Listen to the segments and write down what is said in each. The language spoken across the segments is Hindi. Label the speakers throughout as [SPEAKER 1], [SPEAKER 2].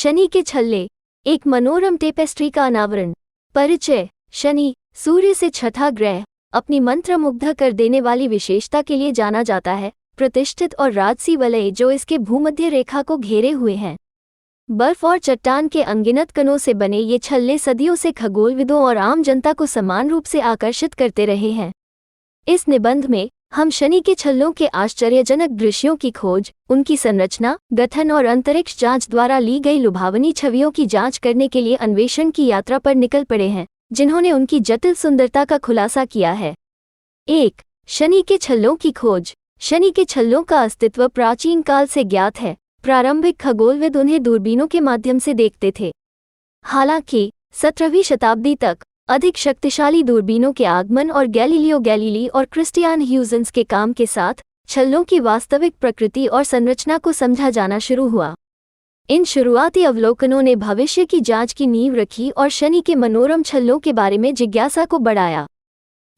[SPEAKER 1] शनि के छल्ले, एक मनोरम टेपेस्ट्री का अनावरण। परिचय। शनि, सूर्य से छठा ग्रह, अपनी मंत्रमुग्ध कर देने वाली विशेषता के लिए जाना जाता है। प्रतिष्ठित और राजसी वलय जो इसके भूमध्य रेखा को घेरे हुए हैं। बर्फ और चट्टान के अनगिनत कणों से बने ये छल्ले सदियों से खगोलविदों और आम जनता को समान रूप से आकर्षित करते रहे हैं। इस निबंध में हम शनि के छल्लों के आश्चर्यजनक दृश्यों की खोज, उनकी संरचना, गठन और अंतरिक्ष जांच द्वारा ली गई लुभावनी छवियों की जांच करने के लिए अन्वेषण की यात्रा पर निकल पड़े हैं, जिन्होंने उनकी जटिल सुंदरता का खुलासा किया है। 1. शनि के छल्लों की खोज। शनि के छल्लों का अस्तित्व प्राचीन काल से ज्ञात है। प्रारंभिक खगोलविद उन्हें दूरबीनों के माध्यम से देखते थे। हालांकि 17वीं शताब्दी तक अधिक शक्तिशाली दूरबीनों के आगमन और गैलीलियो गैलीली और क्रिस्टियान ह्यूजेंस के काम के साथ छल्लों की वास्तविक प्रकृति और संरचना को समझा जाना शुरू हुआ। इन शुरुआती अवलोकनों ने भविष्य की जांच की नींव रखी और शनि के मनोरम छल्लों के बारे में जिज्ञासा को बढ़ाया।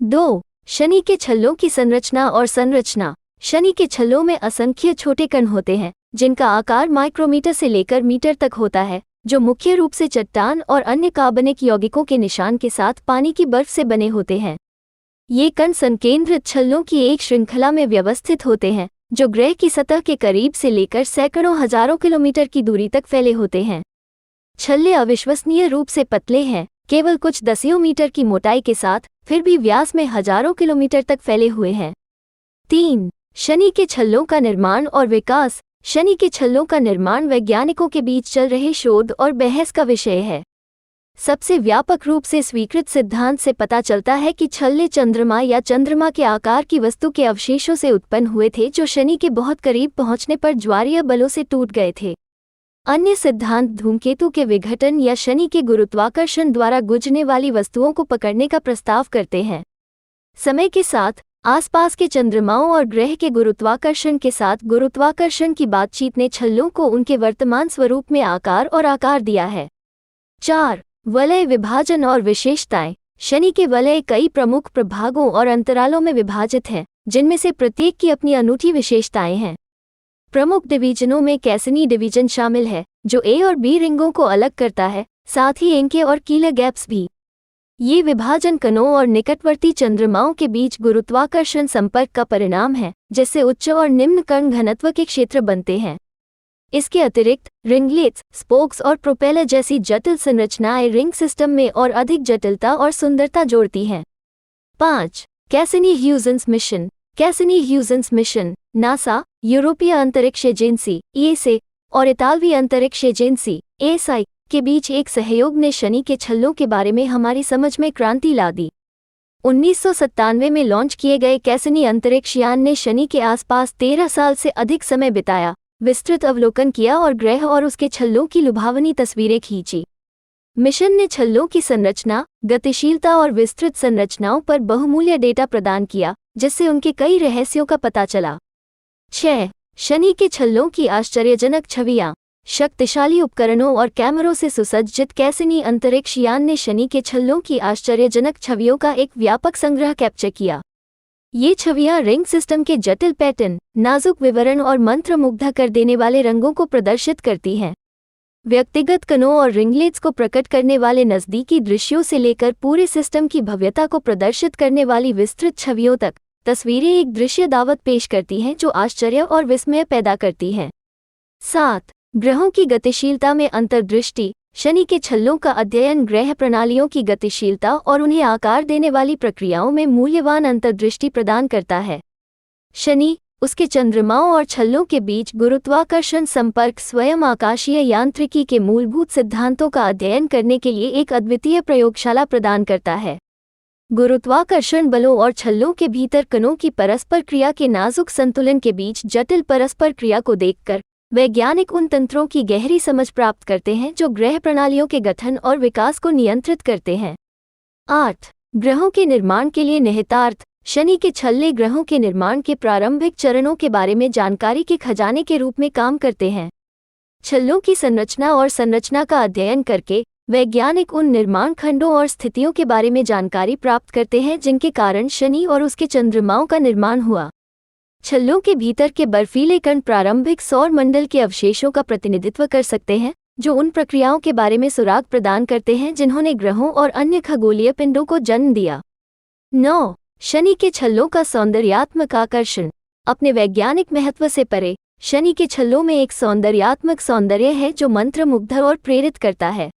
[SPEAKER 1] 2. शनि के छल्लों की संरचना और संरचना। शनि के छल्लों में असंख्य छोटे कण होते हैं, जिनका आकार माइक्रोमीटर से लेकर मीटर तक होता है, जो मुख्य रूप से चट्टान और अन्य कार्बनिक यौगिकों के निशान के साथ पानी की बर्फ से बने होते हैं। ये कण संकेंद्रित छल्लों की एक श्रृंखला में व्यवस्थित होते हैं, जो ग्रह की सतह के करीब से लेकर सैकड़ों हजारों किलोमीटर की दूरी तक फैले होते हैं। छल्ले अविश्वसनीय रूप से पतले हैं, केवल कुछ दसियों मीटर की मोटाई के साथ, फिर भी व्यास में हजारों किलोमीटर तक फैले हुए हैं। 3. शनि के छल्लों का निर्माण और विकास। शनि के छल्लों का निर्माण वैज्ञानिकों के बीच चल रहे शोध और बहस का विषय है। सबसे व्यापक रूप से स्वीकृत सिद्धांत से पता चलता है कि छल्ले चंद्रमा या चंद्रमा के आकार की वस्तु के अवशेषों से उत्पन्न हुए थे, जो शनि के बहुत करीब पहुंचने पर ज्वारीय बलों से टूट गए थे। अन्य सिद्धांत धूमकेतु के विघटन या शनि के गुरुत्वाकर्षण द्वारा गुजरने वाली वस्तुओं को पकड़ने का प्रस्ताव करते हैं। समय के साथ आसपास के चंद्रमाओं और ग्रह के गुरुत्वाकर्षण के साथ गुरुत्वाकर्षण की बातचीत ने छल्लों को उनके वर्तमान स्वरूप में आकार दिया है। 4. वलय विभाजन और विशेषताएं। शनि के वलय कई प्रमुख प्रभागों और अंतरालों में विभाजित हैं, जिनमें से प्रत्येक की अपनी अनूठी विशेषताएं हैं। प्रमुख डिवीजनों में कैसिनी डिवीजन शामिल है, जो ए और बी रिंगों को अलग करता है, साथ ही इनके और कीलर गैप्स भी। ये विभाजन कणों और निकटवर्ती चंद्रमाओं के बीच गुरुत्वाकर्षण संपर्क का परिणाम है, जिससे उच्च और निम्न कण घनत्व के क्षेत्र बनते हैं। इसके अतिरिक्त रिंगलेट्स, स्पोक्स और प्रोपेलर जैसी जटिल संरचनाएं रिंग सिस्टम में और अधिक जटिलता और सुंदरता जोड़ती हैं। 5. Cassini Huygens mission. Cassini Huygens mission NASA, यूरोपीय अंतरिक्ष एजेंसी (ईएसए) और इतालवी अंतरिक्ष एजेंसी (एएसआई) के बीच एक सहयोग ने शनि के छल्लों के बारे में हमारी समझ में क्रांति ला दी। 1997 में लॉन्च किए गए कैसिनी अंतरिक्ष यान ने शनि के आसपास 13 साल से अधिक समय बिताया, विस्तृत अवलोकन किया और ग्रह और उसके छल्लों की लुभावनी तस्वीरें खींची। मिशन ने छल्लों की संरचना, गतिशीलता और विस्तृत संरचनाओं पर बहुमूल्य डेटा प्रदान किया, जिससे उनके कई रहस्यों का पता चला। 6. शनि के छल्लों की आश्चर्यजनक छवियां। शक्तिशाली उपकरणों और कैमरों से सुसज्जित कैसिनी अंतरिक्ष यान ने शनि के छल्लों की आश्चर्यजनक छवियों का एक व्यापक संग्रह कैप्चर किया। ये छवियां रिंग सिस्टम के जटिल पैटर्न, नाजुक विवरण और मंत्रमुग्ध कर देने वाले रंगों को प्रदर्शित करती हैं। व्यक्तिगत कणों और रिंगलेट्स को प्रकट करने वाले नज़दीकी दृश्यों से लेकर पूरे सिस्टम की भव्यता को प्रदर्शित करने वाली विस्तृत छवियों तक, तस्वीरें एक दृश्य दावत पेश करती हैं जो आश्चर्य और विस्मय पैदा करती हैं। 7. ग्रहों की गतिशीलता में अंतर्दृष्टि। शनि के छल्लों का अध्ययन ग्रह प्रणालियों की गतिशीलता और उन्हें आकार देने वाली प्रक्रियाओं में मूल्यवान अंतर्दृष्टि प्रदान करता है। शनि, उसके चंद्रमाओं और छल्लों के बीच गुरुत्वाकर्षण संपर्क स्वयं आकाशीय यांत्रिकी के मूलभूत सिद्धांतों का अध्ययन करने के लिए एक अद्वितीय प्रयोगशाला प्रदान करता है। गुरुत्वाकर्षण बलों और छल्लों के भीतर कणों की परस्पर क्रिया के नाजुक संतुलन के बीच जटिल परस्पर क्रिया को देखकर वैज्ञानिक उन तंत्रों की गहरी समझ प्राप्त करते हैं जो ग्रह प्रणालियों के गठन और विकास को नियंत्रित करते हैं। 8. ग्रहों के निर्माण के लिए निहितार्थ। शनि के छल्ले ग्रहों के निर्माण के प्रारंभिक चरणों के बारे में जानकारी के खजाने के रूप में काम करते हैं। छल्लों की संरचना और संरचना का अध्ययन करके वैज्ञानिक उन निर्माण खंडों और स्थितियों के बारे में जानकारी प्राप्त करते हैं जिनके कारण शनि और उसके चंद्रमाओं का निर्माण हुआ। छल्लों के भीतर के बर्फीले कण प्रारंभिक सौर मंडल के अवशेषों का प्रतिनिधित्व कर सकते हैं, जो उन प्रक्रियाओं के बारे में सुराग प्रदान करते हैं जिन्होंने ग्रहों और अन्य खगोलीय पिंडों को जन्म दिया। 9. शनि के छल्लों का सौंदर्यात्मक आकर्षण। अपने वैज्ञानिक महत्व से परे, शनि के छल्लों में एक सौंदर्यात्मक सौंदर्य है जो मंत्रमुग्ध और प्रेरित करता है।